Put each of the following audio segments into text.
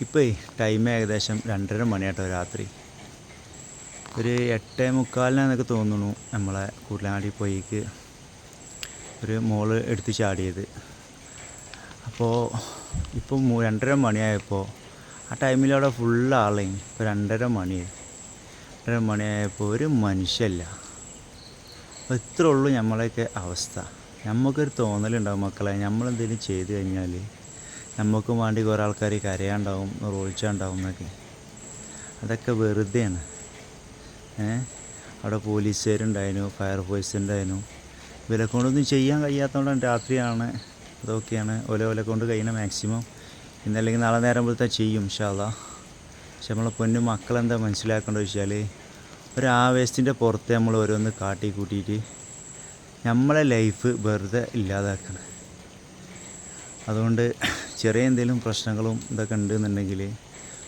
ഇപ്പോൾ ടൈം ഏകദേശം 2:30 മണിയാട്ടോ രാത്രി. ഒരു 8:45 തോന്നുന്നു നമ്മളെ കൂട്ടിലാടി പോയിക്ക് ഒരു മോള് എടുത്ത് ചാടിയത്. അപ്പോൾ ഇപ്പോൾ 2:30 മണിയായപ്പോൾ ആ ടൈമിൽ അവിടെ ഫുള്ള് ആളെയും. ഇപ്പോൾ 2:30 മണിയായപ്പോൾ ഒരു മനുഷ്യല്ല. അപ്പോൾ ഇത്രേ ഉള്ളൂ നമ്മളെയൊക്കെ അവസ്ഥ. നമുക്കൊരു തോന്നലുണ്ടാവും മക്കളെ, നമ്മളെന്തെങ്കിലും ചെയ്ത് കഴിഞ്ഞാൽ നമുക്കും വേണ്ടി കുറേ ആൾക്കാർ കരയാണ്ടാവും, റോളിച്ചാണ്ടാവും എന്നൊക്കെ. അതൊക്കെ വെറുതെയാണ്. അവിടെ പോലീസുകാരുണ്ടായിരുന്നു, ഫയർഫോഴ്സ് ഉണ്ടായിരുന്നു. ഇവരെ കൊണ്ടൊന്നും ചെയ്യാൻ കഴിയാത്തതുകൊണ്ടാണ് രാത്രിയാണ്. അതൊക്കെയാണ് ഓലെ കൊണ്ട് കഴിയുന്ന മാക്സിമം. ഇന്നല്ലെങ്കിൽ നാളെ നേരം പോലത്തെ ചെയ്യും ഇൻഷാ അല്ലാഹ്. പക്ഷെ നമ്മളെ പൊന്നു മക്കളെന്താ മനസ്സിലാക്കേണ്ടത് വെച്ചാൽ, ഒരു ആവേശത്തിൻ്റെ പുറത്ത് നമ്മൾ ഓരോന്ന് കാട്ടി കൂട്ടിയിട്ട് നമ്മളെ ലൈഫ് വെറുതെ ഇല്ലാതാക്കണം. അതുകൊണ്ട് ചെറിയ എന്തെങ്കിലും പ്രശ്നങ്ങളും ഇതൊക്കെ ഉണ്ടെന്നുണ്ടെങ്കിൽ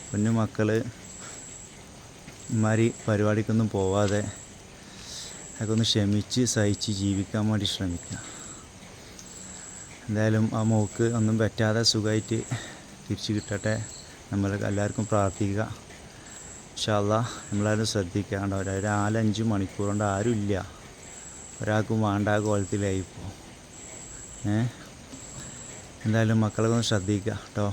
പൊന്നു മക്കൾ ഇമാതിരി പരിപാടിക്കൊന്നും പോവാതെ അതൊക്കെ ഒന്ന് ക്ഷമിച്ച് സഹിച്ച് ജീവിക്കാൻ വേണ്ടി ശ്രമിക്കുക. എന്തായാലും ആ മോക്ക് ഒന്നും പറ്റാതെ സുഖമായിട്ട് തിരിച്ച് കിട്ടട്ടെ. നമ്മൾ എല്ലാവർക്കും പ്രാർത്ഥിക്കുക ഇൻഷാ അല്ലാഹ്. നമ്മളാരും ശ്രദ്ധിക്കാണ്ട് ഒരു 4-5 മണിക്കൂർ കൊണ്ട് ആരുമില്ല, ഒരാൾക്കും വേണ്ട കോലത്തിലായിപ്പോൾ. എന്തായാലും മക്കളൊക്കെ ഒന്ന് ശ്രദ്ധിക്കുക കേട്ടോ.